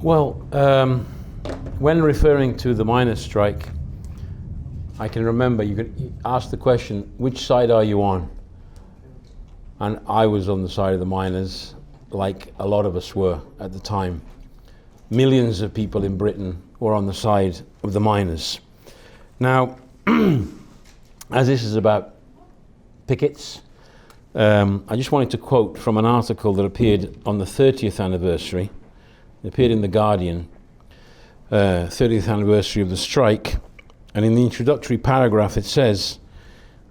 Well, when referring to the miners' strike, I can remember you could ask the question, which side are you on? And I was on the side of the miners, like a lot of us were at the time. Millions of people in Britain were on the side of the miners. Now, as this is about pickets, I just wanted to quote from an article that appeared on the 30th anniversary. It appeared in The Guardian, 30th anniversary of the strike. And in the introductory paragraph it says,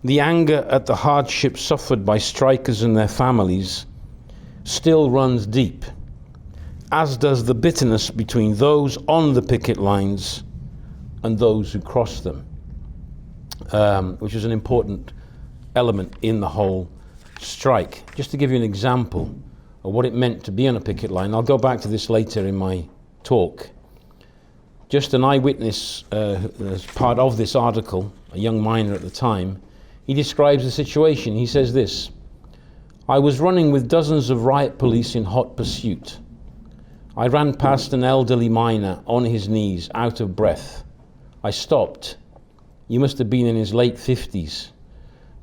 "The anger at the hardship suffered by strikers and their families still runs deep, as does the bitterness between those on the picket lines and those who cross them," which is an important element in the whole strike. Just to give you an example of what it meant to be on a picket line, I'll go back to this later in my talk. Just an eyewitness as part of this article, a young miner at the time, he describes the situation. He says this: "I was running with dozens of riot police in hot pursuit. I ran past an elderly miner on his knees, out of breath. I stopped. He must have been in his late 50s.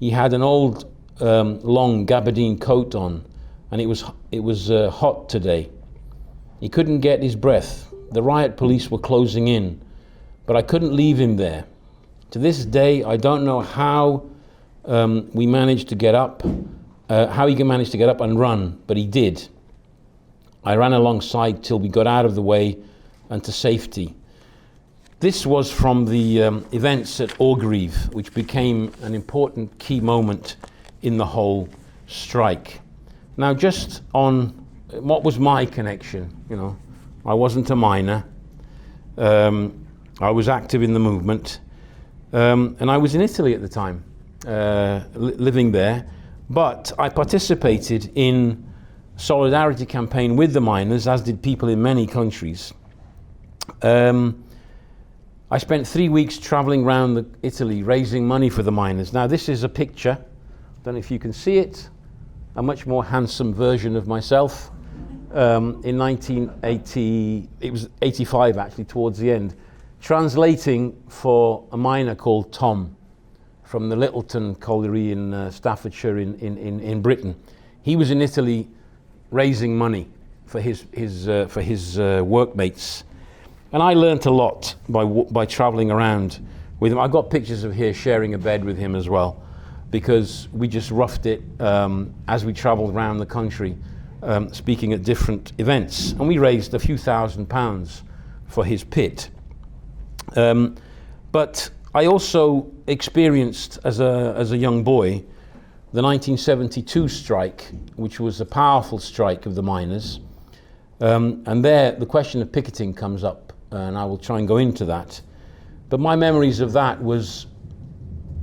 He had an old, long gabardine coat on, and it was hot today. He couldn't get his breath. The riot police were closing in, but I couldn't leave him there. To this day, I don't know how we managed to get up, how he managed to get up and run, but he did. I ran alongside till we got out of the way and to safety." This was from the events at Orgreave, which became an important key moment in the whole strike. Now, just on what was my connection, I wasn't a miner. I was active in the movement, and I was in Italy at the time, living there, but I participated in solidarity campaign with the miners, as did people in many countries. I spent 3 weeks traveling around Italy raising money for the miners. Now, this is a picture, don't know if you can see it, a much more handsome version of myself. In 1980, it was 85 actually, towards the end, translating for a miner called Tom from the Littleton colliery in Staffordshire in Britain. He was in Italy raising money for his workmates, and I learnt a lot by traveling around with him. I got pictures of here sharing a bed with him as well, because we just roughed it as we traveled around the country, speaking at different events, and we raised a few £1,000s for his pit. But I also experienced as a young boy the 1972 strike, which was a powerful strike of the miners, and there the question of picketing comes up, and I will try and go into that. But my memories of that was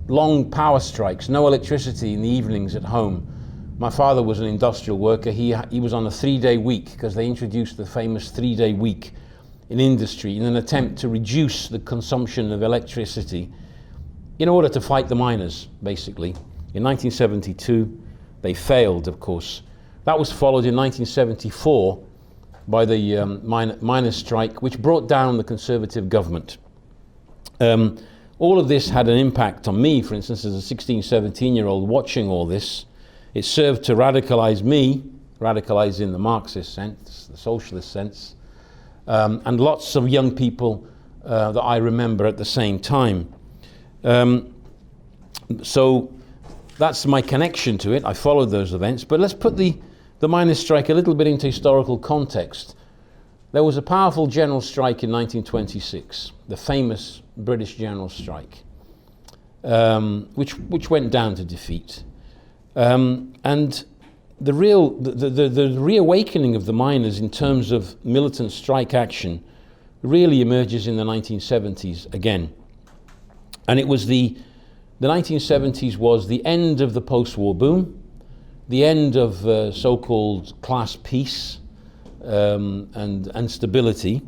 long power strikes, no electricity in the evenings at home. My father was an industrial worker. He was on a 3-day week, because they introduced the famous 3-day week in industry in an attempt to reduce the consumption of electricity in order to fight the miners, basically. In 1972, they failed, of course. That was followed in 1974 by the miners' strike, which brought down the Conservative government. All of this had an impact on me, for instance, as a 16, 17-year-old watching all this. It served to radicalize me, radicalize in the Marxist sense, the socialist sense, and lots of young people that I remember at the same time. So that's my connection to it. I followed those events. But let's put the miners' strike a little bit into historical context. There was a powerful general strike in 1926, the famous British general strike, which went down to defeat. And the reawakening of the miners in terms of militant strike action really emerges in the 1970s again. And it was the 1970s was the end of the post-war boom, the end of so-called class peace and stability,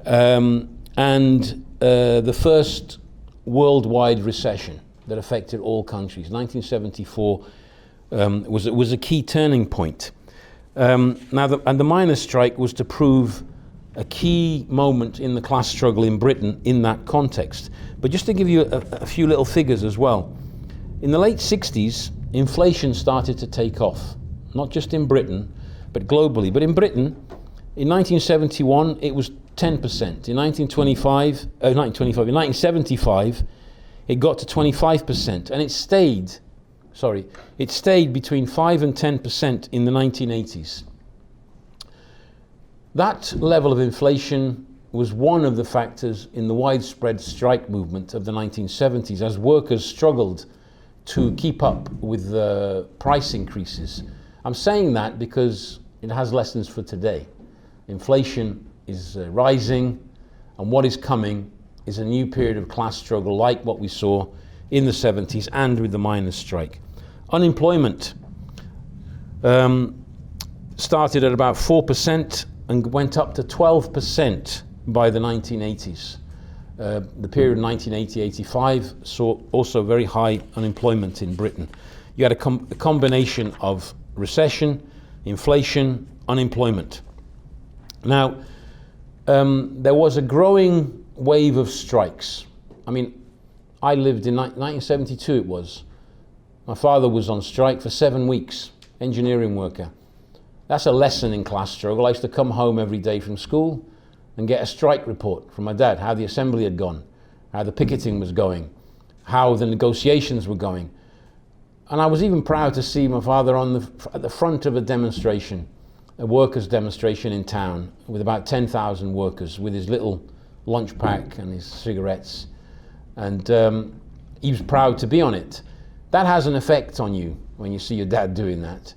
and the first worldwide recession that affected all countries. 1974 was a key turning point. The miners' strike was to prove a key moment in the class struggle in Britain in that context. But just to give you a few little figures as well. In the late 60s, inflation started to take off, not just in Britain, but globally. But in Britain, in 1971, it was 10%. In 1975, it got to 25%, and it stayed between 5 and 10% in the 1980s. That level of inflation was one of the factors in the widespread strike movement of the 1970s as workers struggled to keep up with the price increases. I'm saying that because it has lessons for today. Inflation is rising, and what is coming is a new period of class struggle like what we saw in the 70s and with the miners' strike. Unemployment started at about 4% and went up to 12% by the 1980s. The period 1980-85 saw also very high unemployment in Britain. You had a combination of recession, inflation, unemployment. Now, there was a growing wave of strikes. I mean, I lived in 1972 it was. My father was on strike for 7 weeks, engineering worker. That's a lesson in class struggle. I used to come home every day from school and get a strike report from my dad, how the assembly had gone, how the picketing was going, how the negotiations were going. And I was even proud to see my father at the front of a demonstration, a workers' demonstration in town with about 10,000 workers with his little lunch pack and his cigarettes. And he was proud to be on it. That has an effect on you when you see your dad doing that.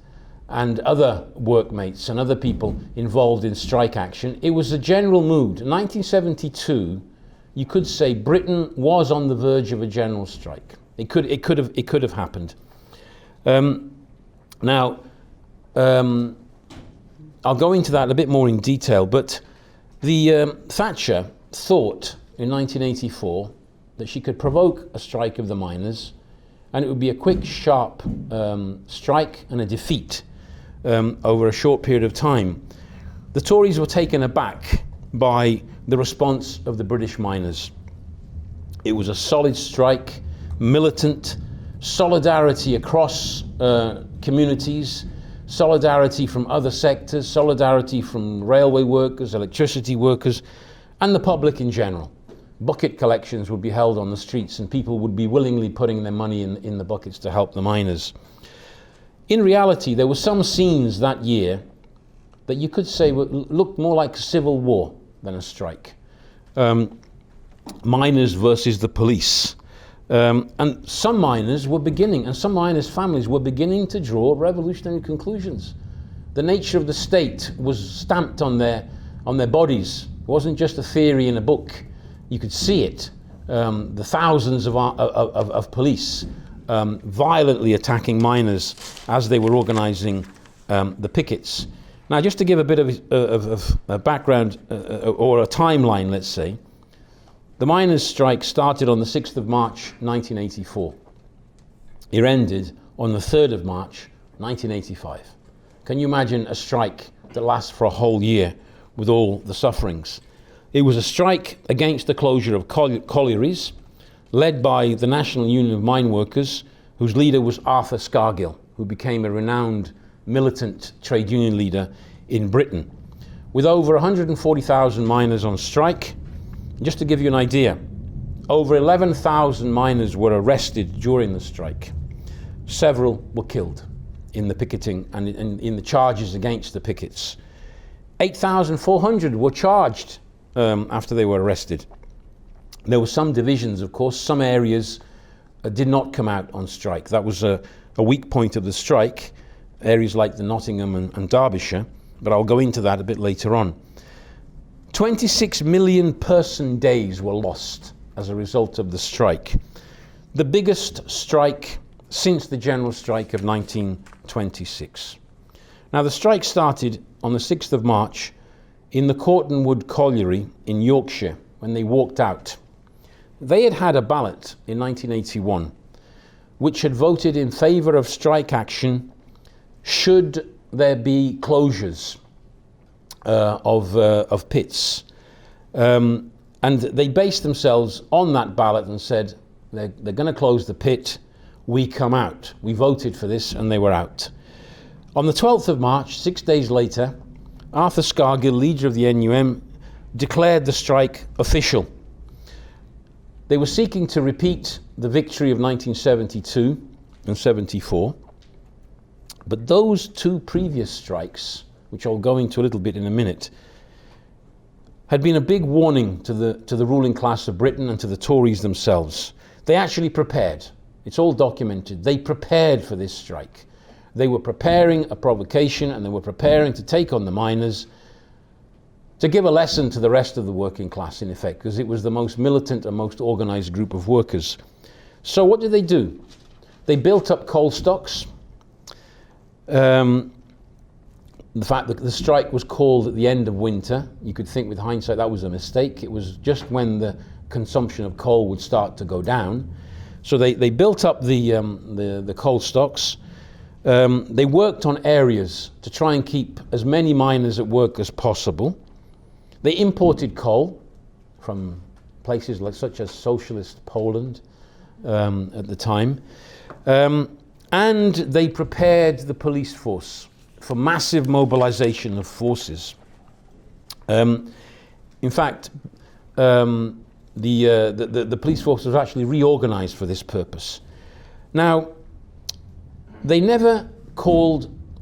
And other workmates and other people involved in strike action. It was a general mood. In 1972, you could say Britain was on the verge of a general strike. It could have happened. Now, I'll go into that a bit more in detail, but the Thatcher thought in 1984 that she could provoke a strike of the miners, and it would be a quick, sharp strike and a defeat over a short period of time. The Tories were taken aback by the response of the British miners. It was a solid strike, militant, solidarity across communities, solidarity from other sectors, solidarity from railway workers, electricity workers, and the public in general. Bucket collections would be held on the streets and people would be willingly putting their money in the buckets to help the miners. In reality, there were some scenes that year that you could say looked more like a civil war than a strike. Miners versus the police. And some miners families were beginning to draw revolutionary conclusions. The nature of the state was stamped on their bodies. It wasn't just a theory in a book. You could see it. The thousands of police violently attacking miners as they were organising the pickets. Now, just to give a bit of a background or a timeline, let's say, the miners' strike started on the 6th of March 1984. It ended on the 3rd of March 1985. Can you imagine a strike that lasts for a whole year with all the sufferings? It was a strike against the closure of collieries, led by the National Union of Mineworkers, whose leader was Arthur Scargill, who became a renowned militant trade union leader in Britain. With over 140,000 miners on strike, just to give you an idea, over 11,000 miners were arrested during the strike. Several were killed in the picketing and in the charges against the pickets. 8,400 were charged after they were arrested. There were some divisions, of course. Some areas did not come out on strike. That was a weak point of the strike, areas like the Nottingham and Derbyshire, but I'll go into that a bit later on. 26 million person days were lost as a result of the strike. The biggest strike since the general strike of 1926. Now, the strike started on the 6th of March in the Cortonwood Colliery in Yorkshire when they walked out. They had had a ballot in 1981 which had voted in favour of strike action should there be closures. of pits. And they based themselves on that ballot and said, they're going to close the pit, we come out. We voted for this and they were out. On the 12th of March, 6 days later, Arthur Scargill, leader of the NUM, declared the strike official. They were seeking to repeat the victory of 1972 and 74, but those two previous strikes, which I'll go into a little bit in a minute, had been a big warning to the ruling class of Britain and to the Tories themselves. They actually prepared. It's all documented. They prepared for this strike. They were preparing a provocation and they were preparing to take on the miners, to give a lesson to the rest of the working class, in effect, because it was the most militant and most organised group of workers. So what did they do? They built up coal stocks. The fact that the strike was called at the end of winter, you could think with hindsight that was a mistake. It was just when the consumption of coal would start to go down. So they built up the coal stocks. They worked on areas to try and keep as many miners at work as possible. They imported coal from places such as socialist Poland at the time. And they prepared the police force for massive mobilization of forces. In fact, the police force was actually reorganized for this purpose. Now, they never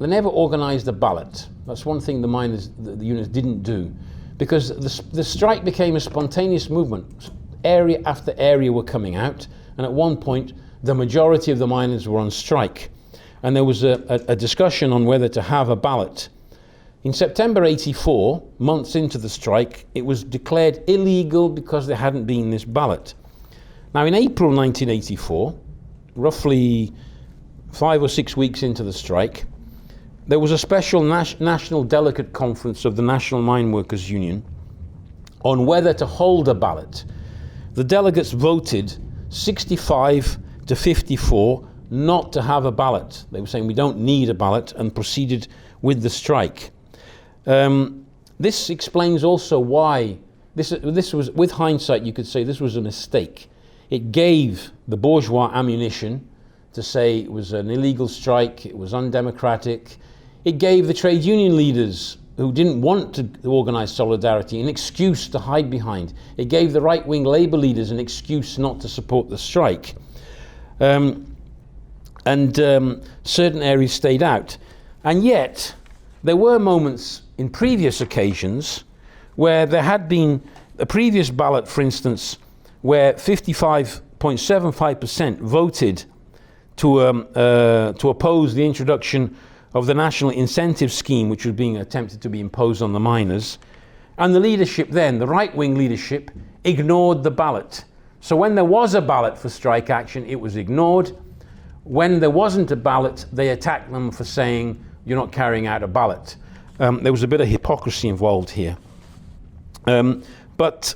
organized a ballot. That's one thing the unions didn't do, because the strike became a spontaneous movement. Area after area were coming out, and at one point, the majority of the miners were on strike. And there was a discussion on whether to have a ballot. In September 84, months into the strike, it was declared illegal because there hadn't been this ballot. Now in April 1984, roughly 5 or 6 weeks into the strike, there was a special national delegate conference of the National Mineworkers Union on whether to hold a ballot. The delegates voted 65 to 54 not to have a ballot. They were saying we don't need a ballot, and proceeded with the strike. This explains also why this was, with hindsight you could say this was a mistake. It gave the bourgeois ammunition to say it was an illegal strike, it was undemocratic. It gave the trade union leaders who didn't want to organise solidarity an excuse to hide behind. It gave the right-wing Labour leaders an excuse not to support the strike. Certain areas stayed out. And yet, there were moments in previous occasions where there had been a previous ballot, for instance, where 55.75% voted to oppose the introduction of the national incentive scheme, which was being attempted to be imposed on the miners. And the leadership then, the right-wing leadership, ignored the ballot. So when there was a ballot for strike action, it was ignored. When there wasn't a ballot, they attacked them for saying, you're not carrying out a ballot. There was a bit of hypocrisy involved here. But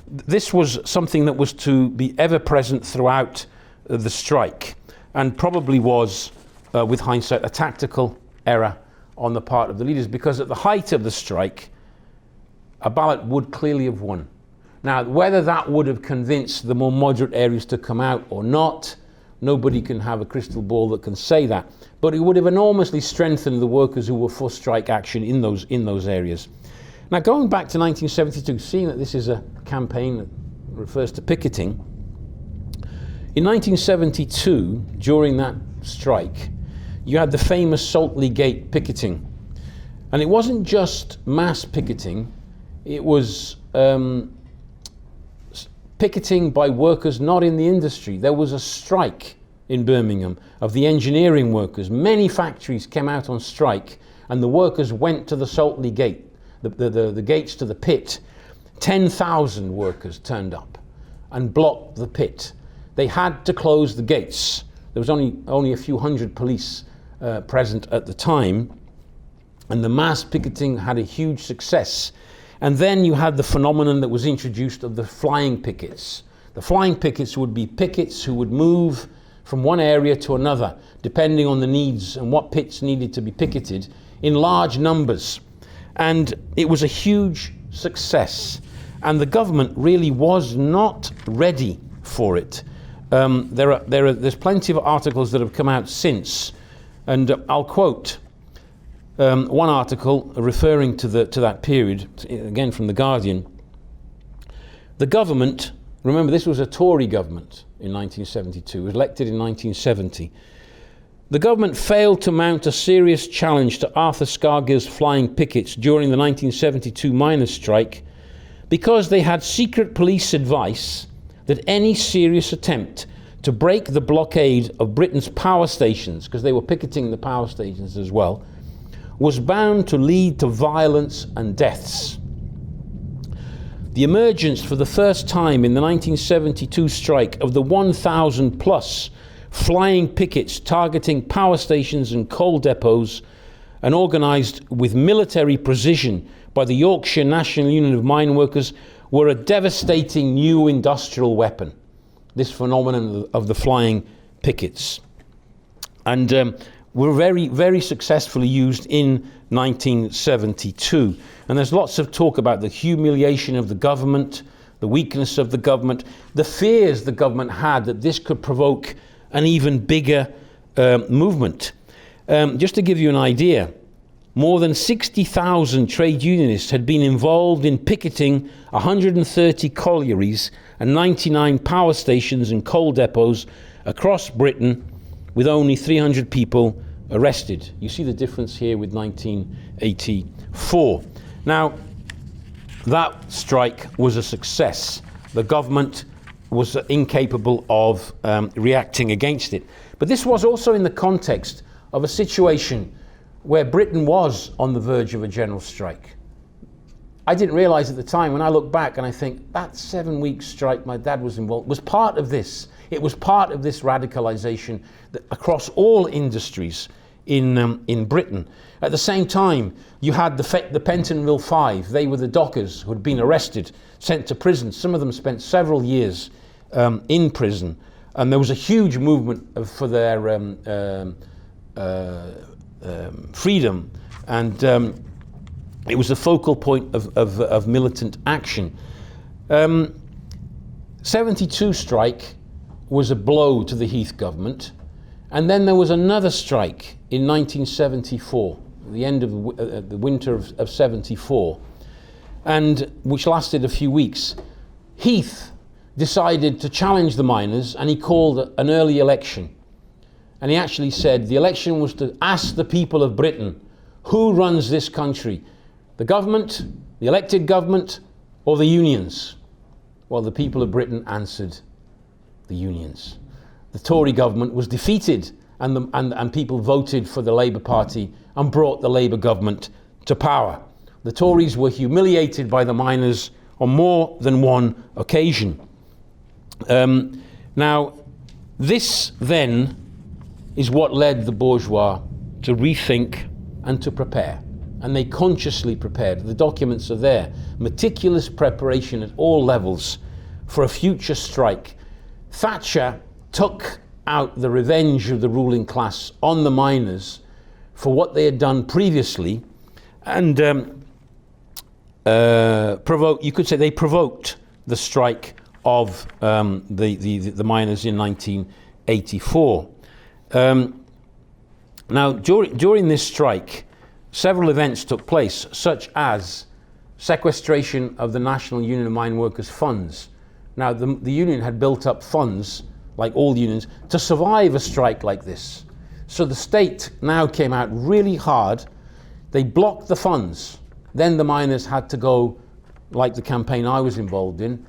this was something that was to be ever present throughout the strike, and probably was, with hindsight, a tactical error on the part of the leaders, because at the height of the strike, a ballot would clearly have won. Now, whether that would have convinced the more moderate areas to come out or not, nobody can have a crystal ball that can say that. But it would have enormously strengthened the workers who were for strike action in those areas. Now, going back to 1972, seeing that this is a campaign that refers to picketing, in 1972, during that strike, you had the famous Saltley Gate picketing. And it wasn't just mass picketing, it was picketing by workers not in the industry. There was a strike in Birmingham of the engineering workers. Many factories came out on strike, and the workers went to the Saltley Gate, the gates to the pit. 10,000 workers turned up and blocked the pit. They had to close the gates. There was only a few hundred police present at the time, and the mass picketing had a huge success. And then you had the phenomenon that was introduced of the flying pickets. The flying pickets would be pickets who would move from one area to another, depending on the needs and what pits needed to be picketed, in large numbers. And it was a huge success. And the government really was not ready for it. There's plenty of articles that have come out since. And I'll quote one article referring to that period, again from The Guardian. The government, remember this was a Tory government in 1972, was elected in 1970. The government failed to mount a serious challenge to Arthur Scargill's flying pickets during the 1972 miners' strike because they had secret police advice that any serious attempt to break the blockade of Britain's power stations, because they were picketing the power stations as well, was bound to lead to violence and deaths. The emergence for the first time in the 1972 strike of the 1,000 plus flying pickets targeting power stations and coal depots and organised with military precision by the Yorkshire National Union of Mineworkers were a devastating new industrial weapon, this phenomenon of the flying pickets. And were very, very successfully used in 1972. And there's lots of talk about the humiliation of the government, the weakness of the government, the fears the government had that this could provoke an even bigger movement. Just to give you an idea, more than 60,000 trade unionists had been involved in picketing 130 collieries and 99 power stations and coal depots across Britain, with only 300 people arrested. You see the difference here with 1984. Now, that strike was a success. The government was incapable of reacting against it. But this was also in the context of a situation where Britain was on the verge of a general strike. I didn't realise at the time, when I look back and I think, that 7-week strike my dad was involved, was part of this. It was part of this radicalisation across all industries in Britain. At the same time, you had the Pentonville Five. They were the dockers who had been arrested, sent to prison. Some of them spent several years in prison. And there was a huge movement for their freedom. And it was a focal point of militant action. 72 strike was a blow to the Heath government. And then there was another strike in 1974, the end of the winter of 74, and which lasted a few weeks. Heath decided to challenge the miners, and he called an early election. And he actually said the election was to ask the people of Britain, who runs this country? The government, the elected government, or the unions? Well, the people of Britain answered the unions. The Tory government was defeated, and people voted for the Labour Party and brought the Labour government to power. The Tories were humiliated by the miners on more than one occasion. Now, this then is what led the bourgeois to rethink and to prepare. And they consciously prepared. The documents are there. Meticulous preparation at all levels for a future strike. Thatcher took out the revenge of the ruling class on the miners for what they had done previously, and you could say they provoked the strike of the miners in 1984. Now, during this strike, several events took place, such as sequestration of the National Union of Mineworkers funds. Now, the union had built up funds, like all unions, to survive a strike like this. So the state now came out really hard. They blocked the funds. Then the miners had to go, like the campaign I was involved in,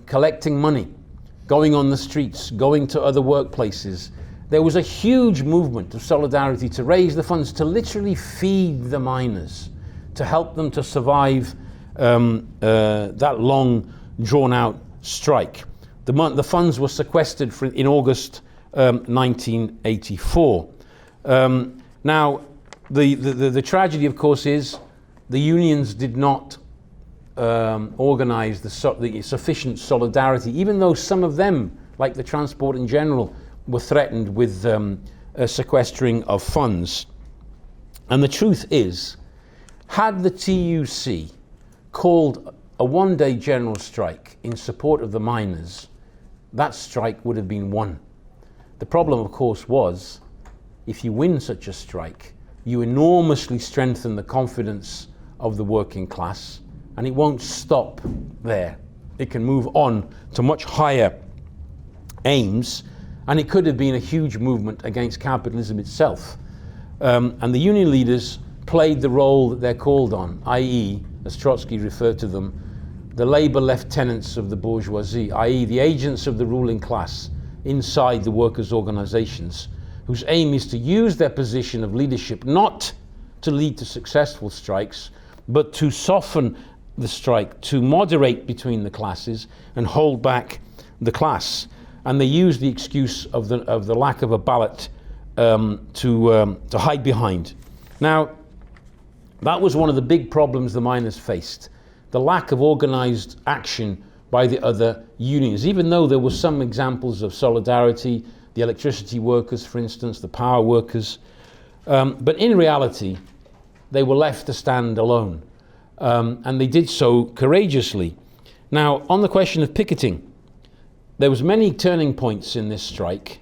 collecting money, going on the streets, going to other workplaces. There was a huge movement of solidarity to raise the funds, to literally feed the miners, to help them to survive that long, drawn-out strike. The funds were sequestered in August 1984. Now, the tragedy, of course, is the unions did not organise the sufficient solidarity, even though some of them, like the transport in general, were threatened with a sequestering of funds. And the truth is, Had the TUC called a one-day general strike in support of the miners, that strike would have been won. The problem, of course, was if you win such a strike, you enormously strengthen the confidence of the working class, and it won't stop there. It can move on to much higher aims, and it could have been a huge movement against capitalism itself. And the union leaders played the role that they're called on, i.e., as Trotsky referred to them, the labor lieutenants of the bourgeoisie, i.e. the agents of the ruling class inside the workers' organizations, whose aim is to use their position of leadership not to lead to successful strikes, but to soften the strike, to moderate between the classes and hold back the class. And they use the excuse of the lack of a ballot to hide behind. Now, that was one of the big problems the miners faced, the lack of organised action by the other unions, even though there were some examples of solidarity, the electricity workers, for instance, the power workers. But in reality, they were left to stand alone. And they did so courageously. Now, on the question of picketing, there was many turning points in this strike,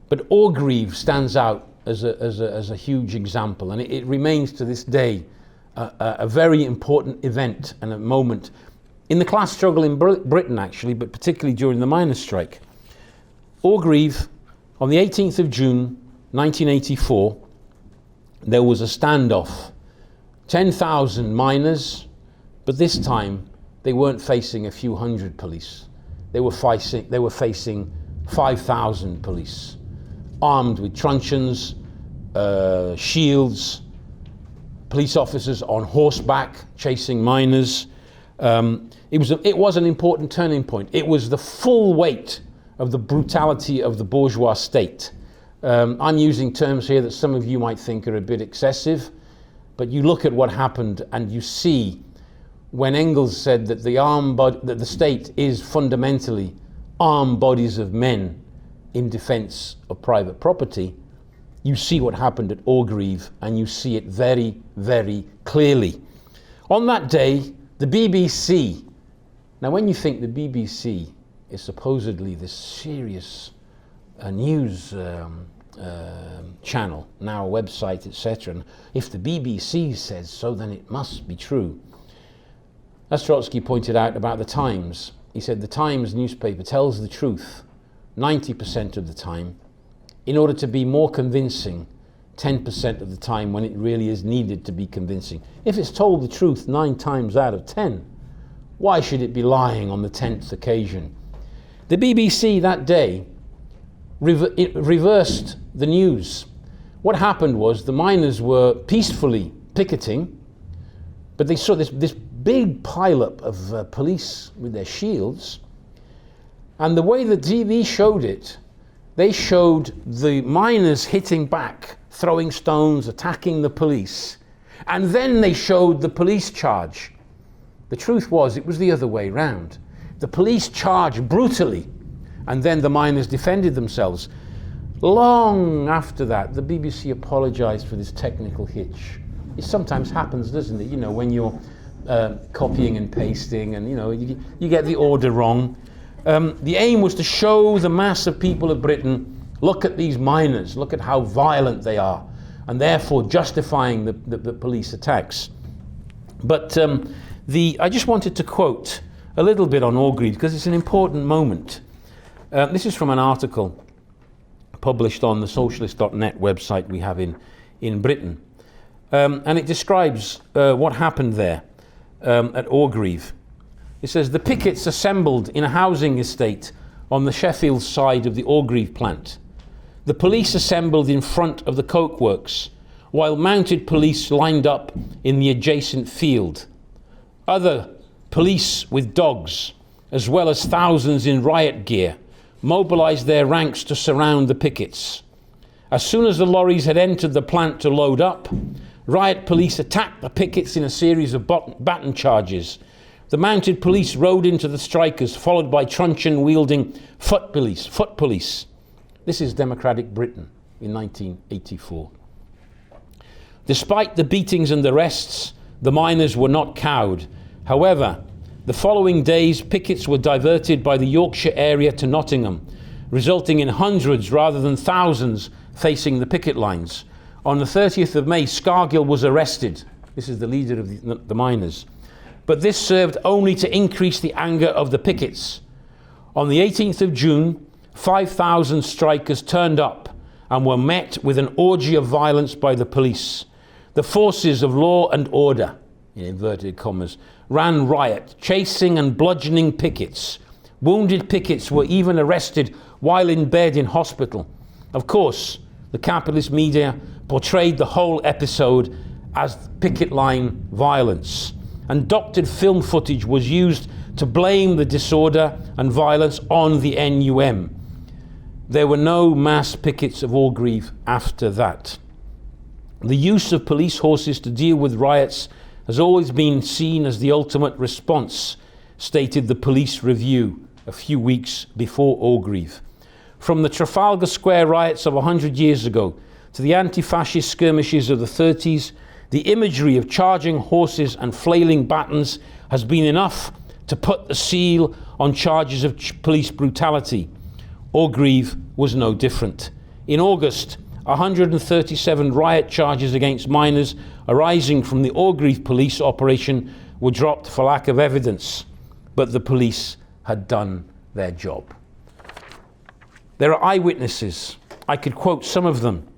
but Orgreave stands out as a huge example, and it remains to this day a very important event and a moment in the class struggle in Britain, actually, but particularly during the miners' strike. Orgreave, on the 18th of June 1984, there was a standoff. 10,000 miners, but this time they weren't facing a few hundred police. They were facing 5,000 police, armed with truncheons, shields, police officers on horseback chasing miners. It was an important turning point. It was the full weight of the brutality of the bourgeois state. I'm using terms here that some of you might think are a bit excessive, but you look at what happened and you see when Engels said that that the state is fundamentally armed bodies of men in defense of private property, you see what happened at Orgreave, and you see it very, very clearly. On that day, the BBC, now when you think the BBC is supposedly this serious news channel, now a website, etc., and if the BBC says so, then it must be true. As Trotsky pointed out about the Times, he said the Times newspaper tells the truth 90% of the time, in order to be more convincing 10% of the time when it really is needed to be convincing. If it's told the truth 9 times out of 10, why should it be lying on the 10th occasion? The BBC that day reversed the news. What happened was the miners were peacefully picketing, but they saw this big pileup of police with their shields, and the way the TV showed it, they showed the miners hitting back, throwing stones, attacking the police, and then they showed the police charge. The truth was, it was the other way round. The police charged brutally, and then the miners defended themselves. Long after that, the BBC apologized for this technical hitch. It sometimes happens, doesn't it? You know, when you're copying and pasting, and you get the order wrong. The aim was to show the mass of people of Britain, look at these miners, look at how violent they are, and therefore justifying the police attacks. But I just wanted to quote a little bit on Orgreave, because it's an important moment. This is from an article published on the socialist.net website we have in Britain. And it describes what happened there at Orgreave. It says, the pickets assembled in a housing estate on the Sheffield side of the Orgreave plant. The police assembled in front of the coke works, while mounted police lined up in the adjacent field. Other police with dogs, as well as thousands in riot gear, mobilized their ranks to surround the pickets. As soon as the lorries had entered the plant to load up, riot police attacked the pickets in a series of baton charges. The mounted police rode into the strikers, followed by truncheon-wielding foot police. This is democratic Britain in 1984. Despite the beatings and arrests, The miners were not cowed. However, the following days, pickets were diverted by the Yorkshire area to Nottingham, resulting in hundreds rather than thousands facing the picket lines. On the 30th of May, Scargill was arrested. This is the leader of the miners. But this served only to increase the anger of the pickets. On the 18th of June, 5,000 strikers turned up and were met with an orgy of violence by the police. The forces of law and order, in inverted commas, ran riot, chasing and bludgeoning pickets. Wounded pickets were even arrested while in bed in hospital. Of course, the capitalist media portrayed the whole episode as picket line violence, and doctored film footage was used to blame the disorder and violence on the NUM. There were no mass pickets of Orgreave after that. The use of police horses to deal with riots has always been seen as the ultimate response, stated the Police Review a few weeks before Orgreave. From the Trafalgar Square riots of 100 years ago to the anti-fascist skirmishes of the 30s, the imagery of charging horses and flailing batons has been enough to put the seal on charges of police brutality. Orgreave was no different. In August, 137 riot charges against miners arising from the Orgreave police operation were dropped for lack of evidence, but the police had done their job. There are eyewitnesses. I could quote some of them.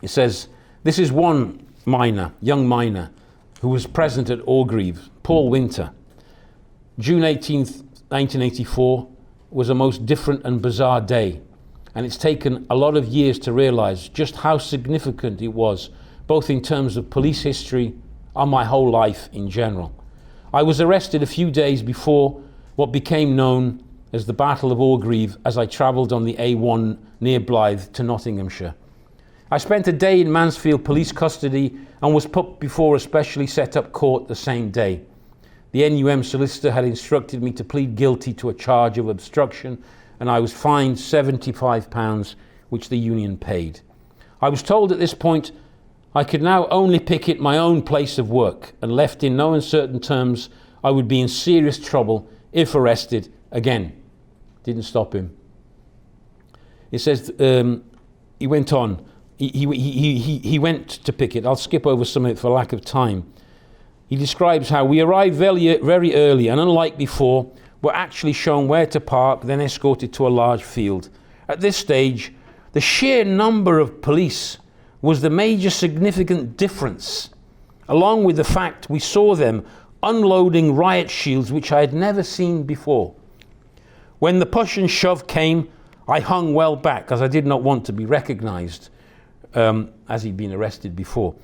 It says, this is one miner, young miner, who was present at Orgreave, Paul Winter. June 18th, 1984 was a most different and bizarre day, and it's taken a lot of years to realise just how significant it was, both in terms of police history and my whole life in general. I was arrested a few days before what became known as the Battle of Orgreave as I travelled on the A1 near Blyth to Nottinghamshire. I spent a day in Mansfield police custody and was put before a specially set up court the same day. The NUM solicitor had instructed me to plead guilty to a charge of obstruction, and I was fined £75, which the union paid. I was told at this point I could now only picket my own place of work, and left in no uncertain terms I would be in serious trouble if arrested again. Didn't stop him. It says, he went on, he went to picket. I'll skip over some of it for lack of time. He describes how we arrived very early, and unlike before, were actually shown where to park, then escorted to a large field. At this stage, the sheer number of police was the major significant difference, along with the fact we saw them unloading riot shields which I had never seen before. When the push and shove came, I hung well back, as I did not want to be recognised, as he'd been arrested before,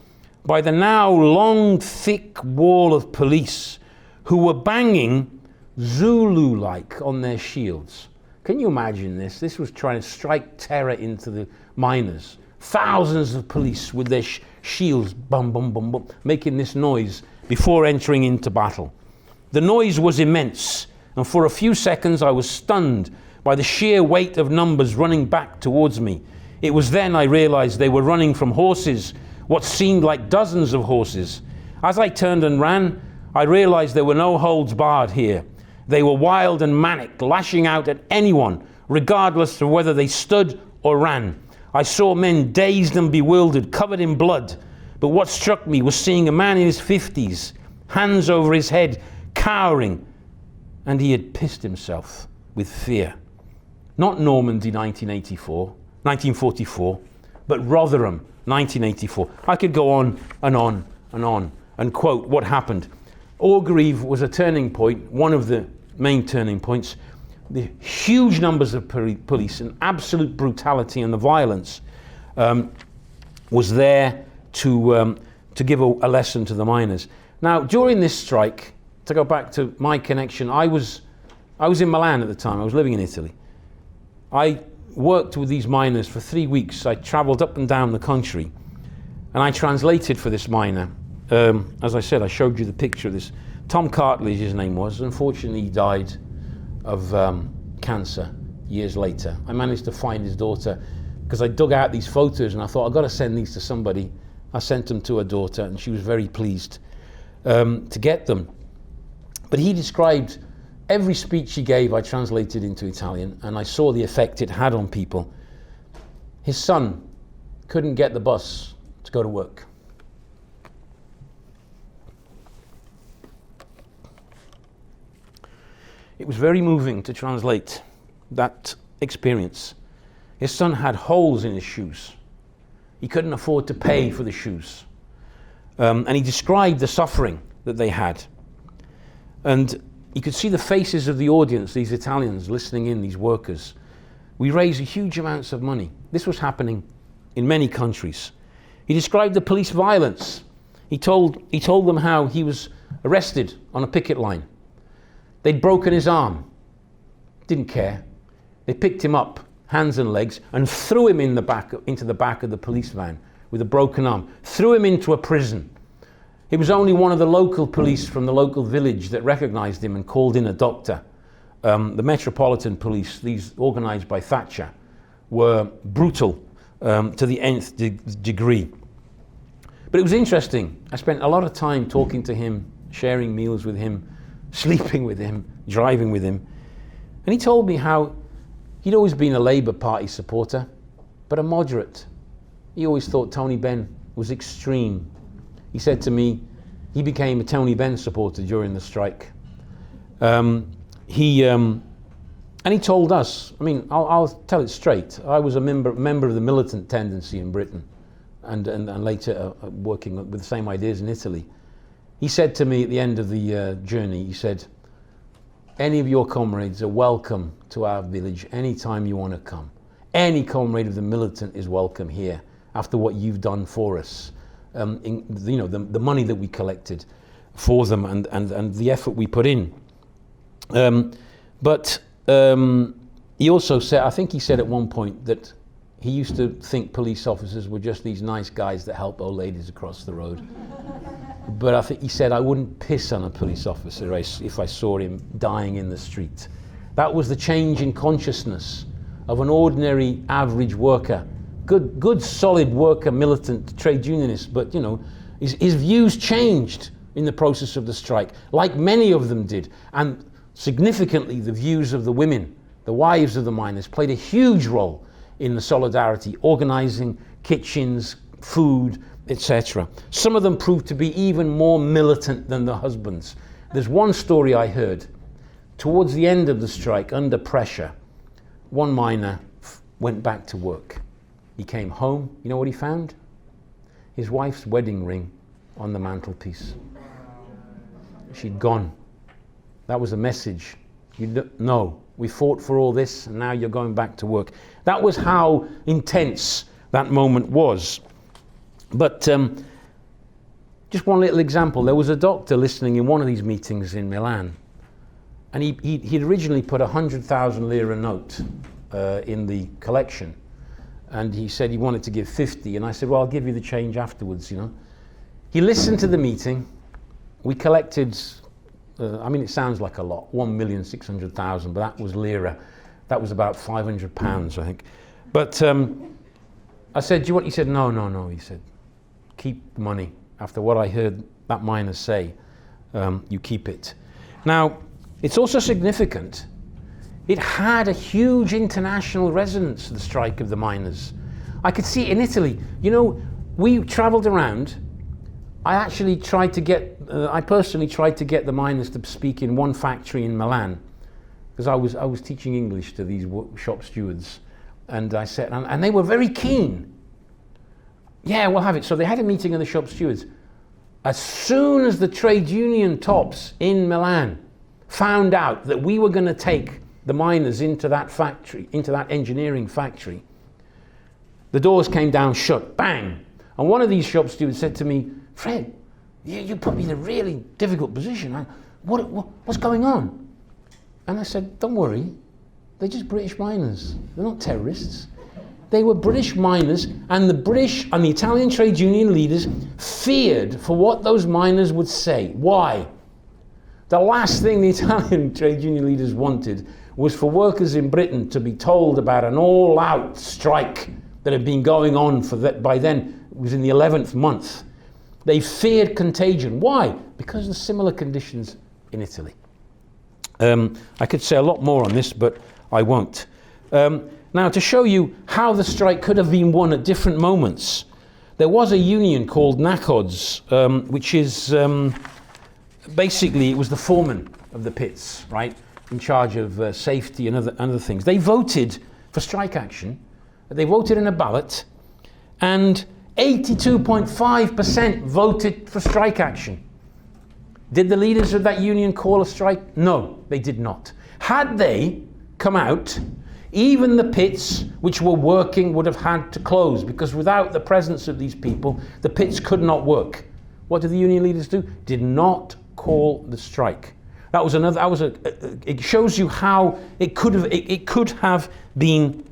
by the now long, thick wall of police who were banging Zulu-like on their shields. Can you imagine this? This was trying to strike terror into the miners. Thousands of police with their shields, bum, bum, bum, bum, making this noise before entering into battle. The noise was immense, and for a few seconds I was stunned by the sheer weight of numbers running back towards me. It was then I realised they were running from horses, what seemed like dozens of horses. As I turned and ran, I realised there were no holds barred here. They were wild and manic, lashing out at anyone, regardless of whether they stood or ran. I saw men dazed and bewildered, covered in blood. But what struck me was seeing a man in his 50s, hands over his head, cowering, and he had pissed himself with fear. Not Normandy 1944, but Rotherham 1984. I could go on and on and on and quote what happened. Orgreave was a turning point, one of the main turning points. The huge numbers of police and absolute brutality and the violence was there to give a lesson to the miners. Now, during this strike, to go back to my connection, I was in Milan at the time. I was living in Italy. I worked with these miners for 3 weeks. I travelled up and down the country, and I translated for this miner. As I said, I showed you the picture of this. Tom Cartlidge, his name was. Unfortunately, he died of cancer years later. I managed to find his daughter because I dug out these photos and I thought, I've got to send these to somebody. I sent them to her daughter and she was very pleased. to get them. But he described every speech he gave, I translated into Italian, and I saw the effect it had on people. His son couldn't get the bus to go to work. It was very moving to translate that experience. His son had holes in his shoes. He couldn't afford to pay for the shoes. And he described the suffering that they had. And you could see the faces of the audience, these Italians listening in, these workers. We raised huge amounts of money. This was happening in many countries. He described the police violence. He told them how he was arrested on a picket line. They'd broken his arm. Didn't care. They picked him up, hands and legs, and threw him into the back of the police van with a broken arm. Threw him into a prison. It was only one of the local police from the local village that recognized him and called in a doctor. The Metropolitan Police, these organized by Thatcher, were brutal to the nth degree. But it was interesting. I spent a lot of time talking to him, sharing meals with him, sleeping with him, driving with him. And he told me how he'd always been a Labour Party supporter, but a moderate. He always thought Tony Benn was extreme. He said to me, he became a Tony Benn supporter during the strike. And he told us, I mean, I'll tell it straight. I was a member of the militant tendency in Britain, and later working with the same ideas in Italy. He said to me at the end of the journey, he said, any of your comrades are welcome to our village anytime you want to come. Any comrade of the militant is welcome here after what you've done for us. The money that we collected for them and the effort we put in. But he also said, I think he said at one point that he used to think police officers were just these nice guys that help old ladies across the road. But I think he said, I wouldn't piss on a police officer if I saw him dying in the street. That was the change in consciousness of an ordinary average worker. Good solid worker, militant, trade unionist, but his views changed in the process of the strike, like many of them did. And significantly, the views of the women, the wives of the miners, played a huge role in the solidarity, organizing kitchens, food, etc. Some of them proved to be even more militant than the husbands. There's one story I heard. Towards the end of the strike, under pressure, one miner went back to work. He came home. You know what he found? His wife's wedding ring on the mantelpiece. She'd gone. That was a message. No, we fought for all this, and now you're going back to work. That was how intense that moment was. But just one little example. There was a doctor listening in one of these meetings in Milan, and he'd originally put 100,000 lira note in the collection, and he said he wanted to give 50, and I said, well, I'll give you the change afterwards, He listened to the meeting. We collected, it sounds like a lot, 1,600,000, but that was lira. That was about £500, I think. But I said, do you want? He said, no, he said, keep the money. After what I heard that miner say, you keep it. Now, it's also significant. It had a huge international resonance, the strike of the miners. I could see it in Italy. We traveled around. I personally tried to get the miners to speak in one factory in Milan, because I was teaching English to these shop stewards, and I said, and they were very keen. Yeah, we'll have it. So they had a meeting of the shop stewards. As soon as the trade union tops in Milan found out that we were going to take the miners into that factory, into that engineering factory, the doors came down shut, bang. And one of these shop stewards said to me, Fred, you put me in a really difficult position. What's going on? And I said, don't worry, they're just British miners. They're not terrorists. They were British miners, and the British and the Italian trade union leaders feared for what those miners would say. Why? The last thing the Italian trade union leaders wanted was for workers in Britain to be told about an all-out strike that had been going on by then, it was in the 11th month. They feared contagion. Why? Because of the similar conditions in Italy. I could say a lot more on this, but I won't. Now, to show you how the strike could have been won at different moments, there was a union called NACODS, which is basically, it was the foreman of the pits, right, in charge of safety and other things. They voted for strike action. They voted in a ballot, and 82.5% voted for strike action. Did the leaders of that union call a strike? No, they did not. Had they come out, even the pits which were working would have had to close, because without the presence of these people, the pits could not work. What did the union leaders do? Did not call the strike. That was another. It shows you how it could have been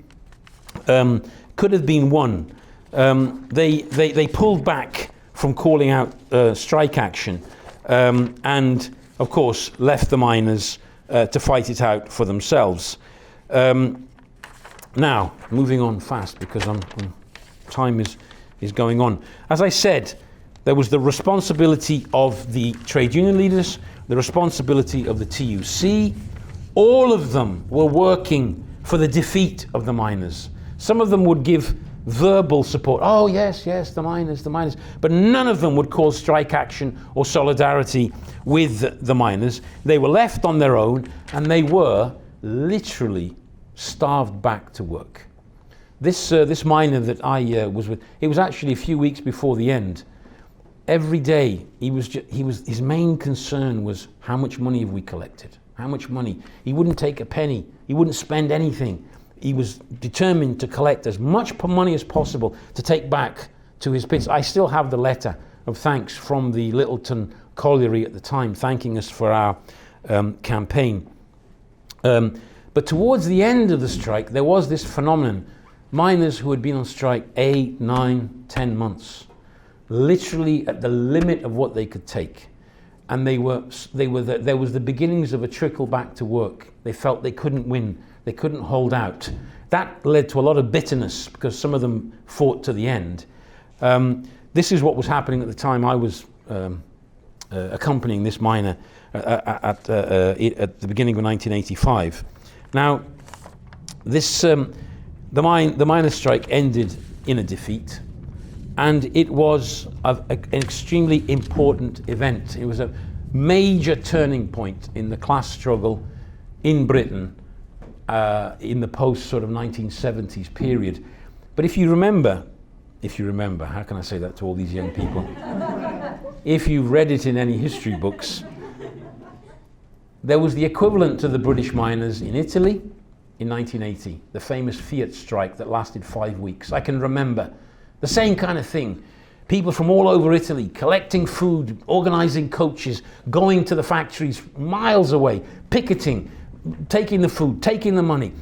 won. They pulled back from calling out strike action, and of course left the miners to fight it out for themselves. Now, moving on fast because time is going on. As I said, there was the responsibility of the trade union leaders, the responsibility of the TUC. All of them were working for the defeat of the miners. Some of them would give verbal support. Oh, yes, the miners. But none of them would call strike action or solidarity with the miners. They were left on their own, and they were literally starved back to work. This miner that I was with, it was actually a few weeks before the end. Every day, his main concern was, how much money have we collected? How much money? He wouldn't take a penny. He wouldn't spend anything. He was determined to collect as much money as possible to take back to his pits. I still have the letter of thanks from the Littleton colliery at the time, thanking us for our campaign. But towards the end of the strike, there was this phenomenon. Miners who had been on strike 8, 9, 10 months, literally at the limit of what they could take. And there was the beginnings of a trickle back to work. They felt they couldn't win. They couldn't hold out. That led to a lot of bitterness because some of them fought to the end. This is what was happening at the time I was accompanying this miner at the beginning of 1985. Now, the miners' strike ended in a defeat, and it was an extremely important event. It was a major turning point in the class struggle in Britain in the post sort of 1970s period. But if you remember, how can I say that to all these young people? If you've read it in any history books, there was the equivalent to the British miners in Italy in 1980, the famous Fiat strike that lasted 5 weeks. I can remember the same kind of thing. People from all over Italy collecting food, organising coaches, going to the factories miles away, picketing, taking the food, taking the money.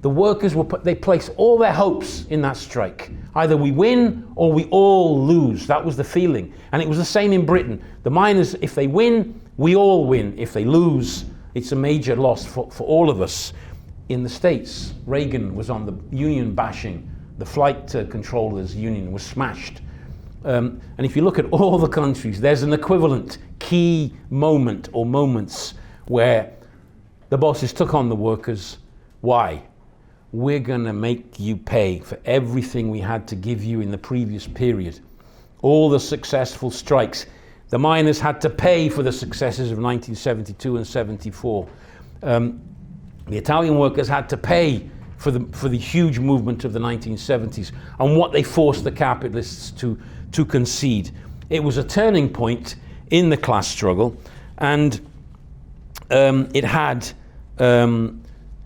The workers they placed all their hopes in that strike. Either we win or we all lose. That was the feeling. And it was the same in Britain. The miners, if they win, we all win. If they lose, it's a major loss for all of us. In the States, Reagan was on the union bashing. The flight controllers union was smashed. And if you look at all the countries, there's an equivalent key moment or moments where the bosses took on the workers. Why? We're going to make you pay for everything we had to give you in the previous period. All the successful strikes. The miners had to pay for the successes of 1972 and 74. The Italian workers had to pay for the huge movement of the 1970s and what they forced the capitalists to concede. It was a turning point in the class struggle, and it had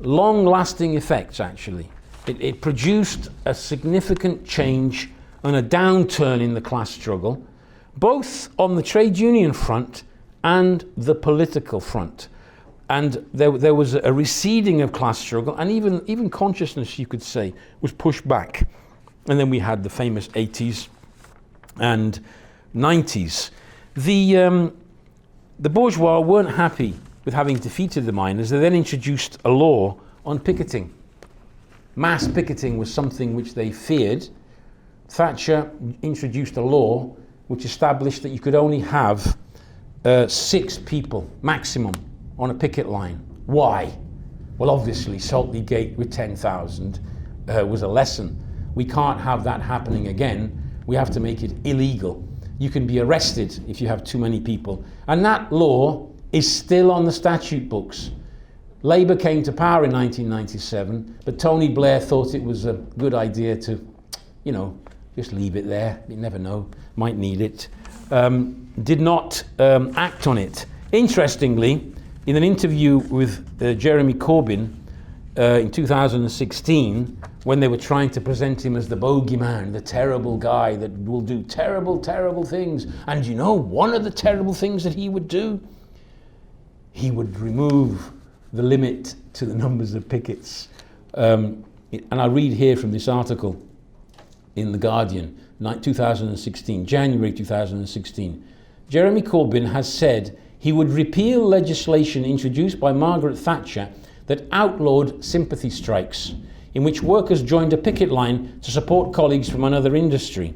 long-lasting effects, actually. It produced a significant change and a downturn in the class struggle, both on the trade union front and the political front. And there was a receding of class struggle, and even consciousness, you could say, was pushed back. And then we had the famous 80s and 90s. The bourgeois weren't happy with having defeated the miners. They then introduced a law on picketing. Mass picketing was something which they feared. Thatcher introduced a law which established that you could only have 6 people maximum on a picket line. Why? Well, obviously, Saltley Gate with 10,000 was a lesson. We can't have that happening again. We have to make it illegal. You can be arrested if you have too many people. And that law is still on the statute books. Labour came to power in 1997, but Tony Blair thought it was a good idea to, just leave it there. You never know, might need it. Did not act on it. Interestingly, in an interview with Jeremy Corbyn in 2016, when they were trying to present him as the bogeyman, the terrible guy that will do terrible, terrible things. And one of the terrible things that he would do? He would remove the limit to the numbers of pickets. And I read here from this article in The Guardian, 2016, January 2016. Jeremy Corbyn has said he would repeal legislation introduced by Margaret Thatcher that outlawed sympathy strikes, in which workers joined a picket line to support colleagues from another industry.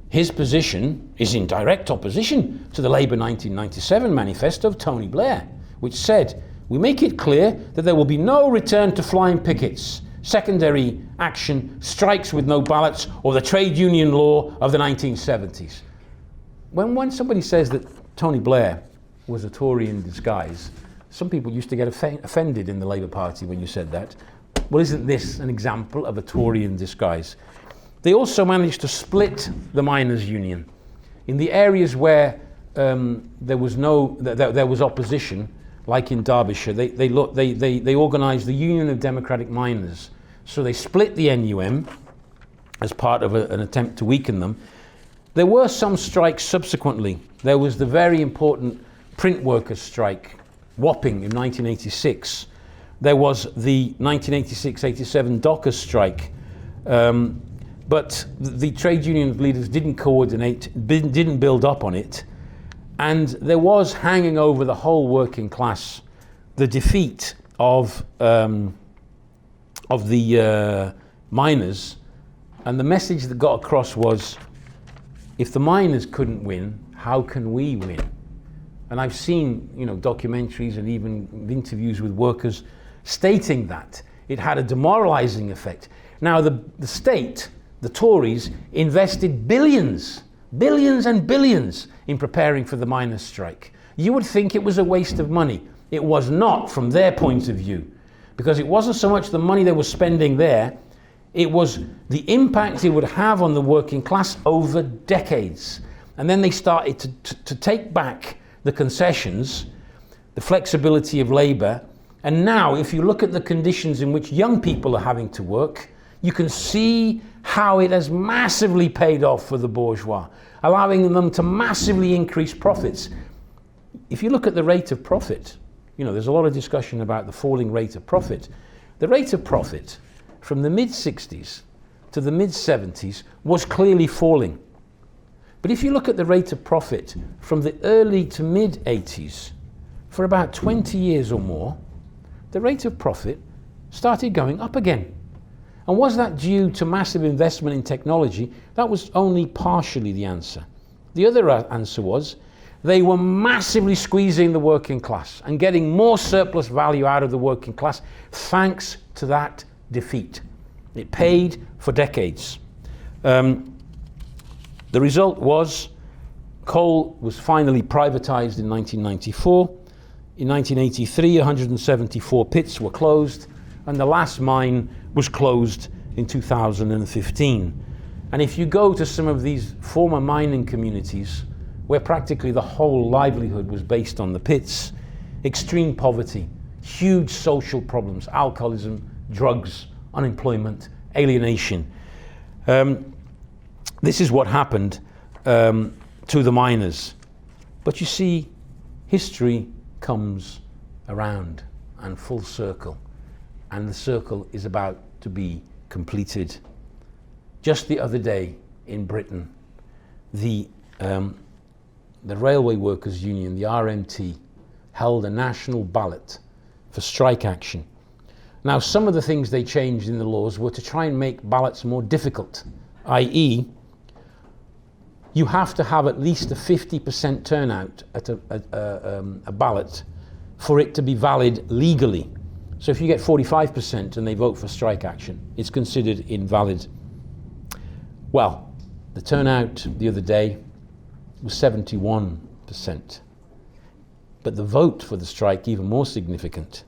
His position is in direct opposition to the Labour 1997 manifesto of Tony Blair, which said, "We make it clear that there will be no return to flying pickets, secondary action, strikes with no ballots, or the trade union law of the 1970s. When somebody says that Tony Blair was a Tory in disguise, some people used to get offended in the Labour Party when you said that. Well, isn't this an example of a Tory in disguise? They also managed to split the miners' union. In the areas where there was opposition, like in Derbyshire, they organised the Union of Democratic Miners. So they split the NUM as part of an attempt to weaken them. There were some strikes subsequently. There was the very important print workers' strike, Wapping, in 1986. There was the 1986-87 Dockers strike. But the trade union leaders didn't coordinate, didn't build up on it. And there was hanging over the whole working class the defeat of the miners. And the message that got across was, if the miners couldn't win, how can we win? And I've seen, documentaries and even interviews with workers stating that. It had a demoralizing effect. Now, the state, the Tories, invested billions and billions in preparing for the miners' strike. You would think it was a waste of money. It was not from their point of view, because it wasn't so much the money they were spending there, it was the impact it would have on the working class over decades. And then they started to take back the concessions, the flexibility of labour. And now, if you look at the conditions in which young people are having to work, you can see how it has massively paid off for the bourgeois, allowing them to massively increase profits. If you look at the rate of profit, there's a lot of discussion about the falling rate of profit. The rate of profit from the mid-60s to the mid-70s was clearly falling. But if you look at the rate of profit from the early to mid-80s, for about 20 years or more, the rate of profit started going up again. And was that due to massive investment in technology? That was only partially the answer. The other answer was they were massively squeezing the working class and getting more surplus value out of the working class thanks to that defeat. It paid for decades. The result was coal was finally privatized in 1994. In 1983, 174 pits were closed, and the last mine was closed in 2015. And if you go to some of these former mining communities, where practically the whole livelihood was based on the pits, extreme poverty, huge social problems, alcoholism, drugs, unemployment, alienation. This is what happened to the miners. But you see, history comes around and full circle, and the circle is about to be completed. Just the other day in Britain, the Railway Workers Union, the RMT, held a national ballot for strike action. Now, some of the things they changed in the laws were to try and make ballots more difficult, i.e., you have to have at least a 50% turnout at a ballot for it to be valid legally. So if you get 45% and they vote for strike action, it's considered invalid. Well, the turnout the other day was 71%. But the vote for the strike, even more significant,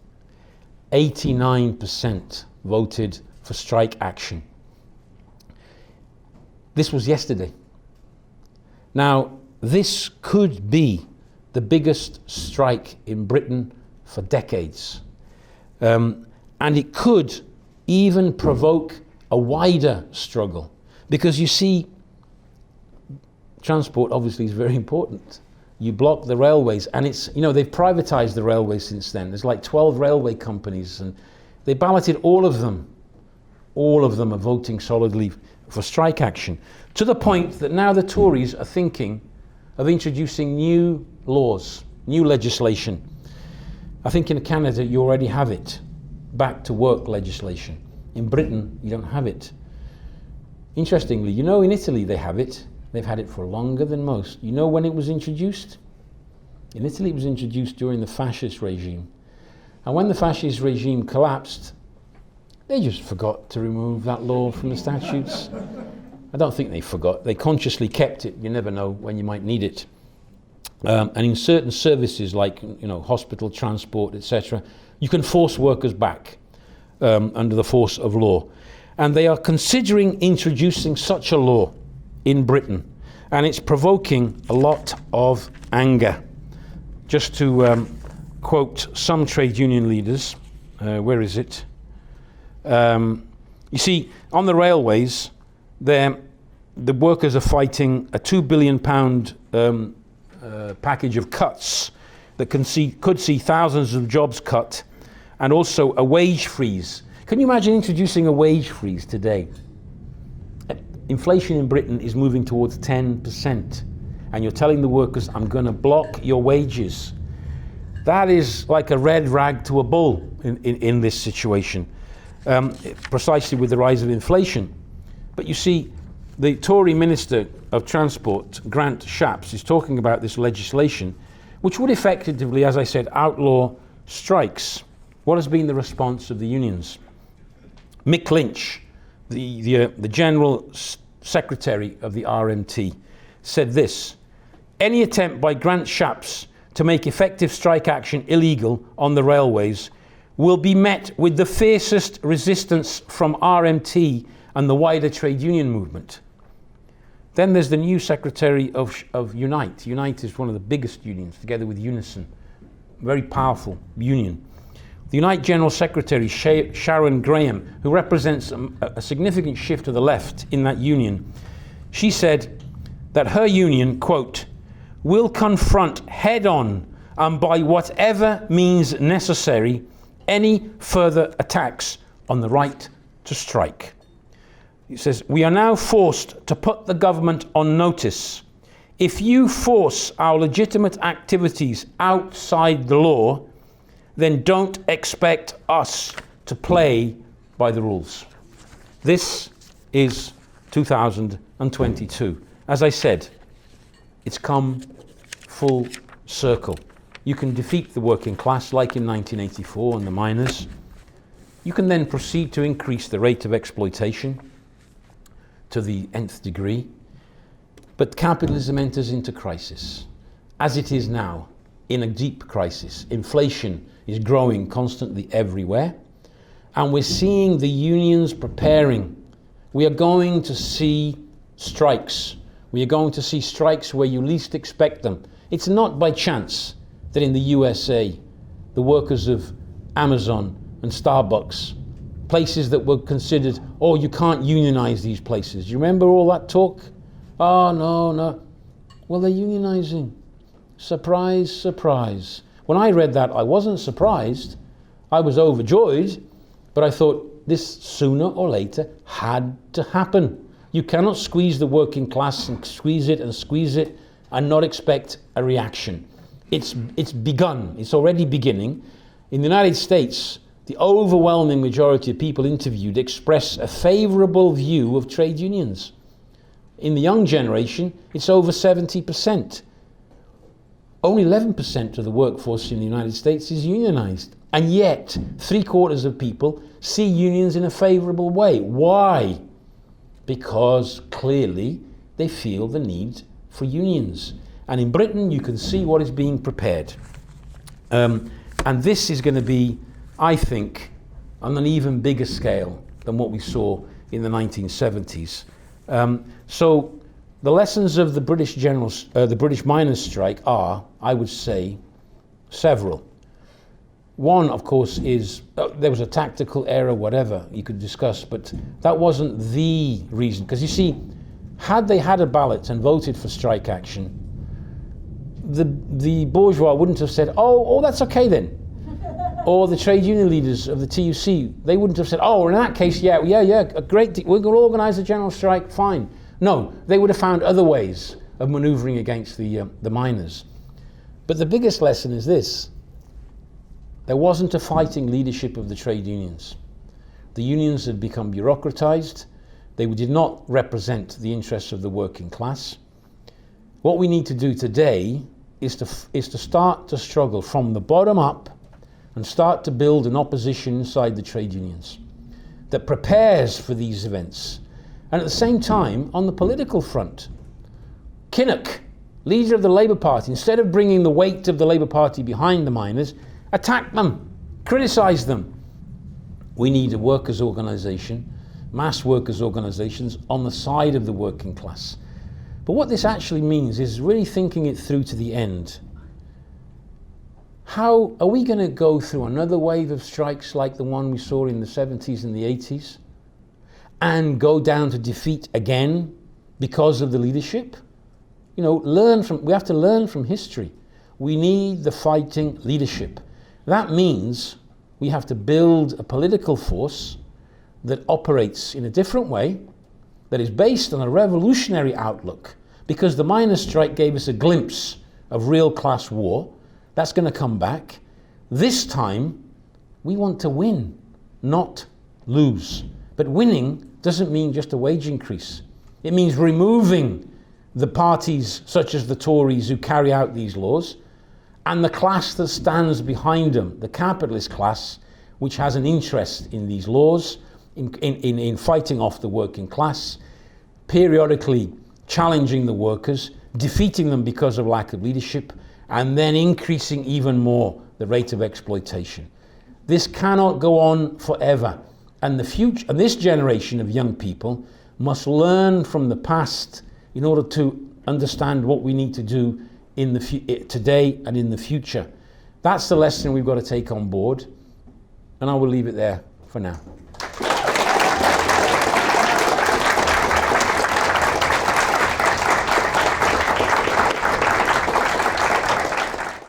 89% voted for strike action. This was yesterday. Now, this could be the biggest strike in Britain for decades. And it could even provoke a wider struggle. Because you see, transport obviously is very important. You block the railways, and it's, you know, they've privatized the railways since then. There's like 12 railway companies, and they balloted all of them. All of them are voting solidly for strike action, to the point that now the Tories are thinking of introducing new laws, new legislation. I think in Canada you already have it, back to work legislation. In Britain you don't have it. Interestingly, you know, in Italy they have it. They've had it for longer than most. You know when it was introduced? In Italy it was introduced during the fascist regime. And when the fascist regime collapsed, they just forgot to remove that law from the statutes. I don't think they forgot. They consciously kept it. You never know when you might need it. And in certain services like, you know, hospital, transport, etc., you can force workers back under the force of law. And they are considering introducing such a law in Britain. And it's provoking a lot of anger. Just to quote some trade union leaders, where is it? You see, on the railways, the workers are fighting a £2 billion package of cuts that could see thousands of jobs cut, and also a wage freeze. Can you imagine introducing a wage freeze today? Inflation in Britain is moving towards 10%, and you're telling the workers, I'm going to block your wages. That is like a red rag to a bull in this situation, precisely with the rise of inflation. But you see, the Tory Minister of Transport, Grant Shapps, is talking about this legislation, which would effectively, as I said, outlaw strikes. What has been the response of the unions? Mick Lynch, the General Secretary of the RMT, said this: any attempt by Grant Shapps to make effective strike action illegal on the railways will be met with the fiercest resistance from RMT and the wider trade union movement. Then there's the new Secretary of Unite. Unite is one of the biggest unions, together with Unison, very powerful union. The Unite General Secretary, Sharon Graham, who represents a significant shift to the left in that union, she said that her union, quote, will confront head-on and by whatever means necessary any further attacks on the right to strike. It says, we are now forced to put the government on notice. If you force our legitimate activities outside the law, then don't expect us to play by the rules. This is 2022. As I said, it's come full circle. You can defeat the working class like in 1984 and the miners. You can then proceed to increase the rate of exploitation to the nth degree. But capitalism enters into crisis, as it is now, in a deep crisis. Inflation is growing constantly everywhere, and we're seeing the unions preparing. We are going to see strikes. We are going to see strikes where you least expect them. It's not by chance that in the USA, the workers of Amazon and Starbucks, places that were considered, oh, you can't unionize these places. Do you remember all that talk? Oh, no. Well, they're unionizing. Surprise, surprise. When I read that, I wasn't surprised. I was overjoyed, but I thought this sooner or later had to happen. You cannot squeeze the working class and squeeze it and not expect a reaction. It's begun. It's already beginning. In the United States, the overwhelming majority of people interviewed express a favorable view of trade unions. In the young generation, it's over 70%. Only 11% of the workforce in the United States is unionized. And yet, 3/4 of people see unions in a favorable way. Why? Because clearly they feel the need for unions. And in Britain, you can see what is being prepared. And this is going to be, I think, on an even bigger scale than what we saw in the 1970s. So the lessons of the British miners' strike are, I would say, several. One, of course, is there was a tactical error, whatever you could discuss, but that wasn't the reason. Because you see, had they had a ballot and voted for strike action, the bourgeois wouldn't have said, oh, that's okay then. Or the trade union leaders of the TUC, they wouldn't have said, oh, in that case, yeah, great, we're going to organise a general strike, fine. No, they would have found other ways of manoeuvring against the miners. But the biggest lesson is this: there wasn't a fighting leadership of the trade unions. The unions had become bureaucratized. They did not represent the interests of the working class. What we need to do today is to start to struggle from the bottom up and start to build an opposition inside the trade unions that prepares for these events. And at the same time, on the political front, Kinnock, leader of the Labour Party, instead of bringing the weight of the Labour Party behind the miners, attacked them, criticised them. We need a workers' organisation, mass workers' organisations on the side of the working class. But what this actually means is really thinking it through to the end. How are we going to go through another wave of strikes like the one we saw in the 70s and the 80s and go down to defeat again because of the leadership? You know, we have to learn from history. We need the fighting leadership. That means we have to build a political force that operates in a different way, that is based on a revolutionary outlook, because the miners' strike gave us a glimpse of real class war. That's going to come back. This time, we want to win, not lose. But winning doesn't mean just a wage increase. It means removing the parties such as the Tories who carry out these laws and the class that stands behind them, the capitalist class, which has an interest in these laws, in fighting off the working class, periodically challenging the workers, defeating them because of lack of leadership, and then increasing even more the rate of exploitation. This cannot go on forever. And this generation of young people must learn from the past in order to understand what we need to do today and in the future. That's the lesson we've got to take on board. And I will leave it there for now.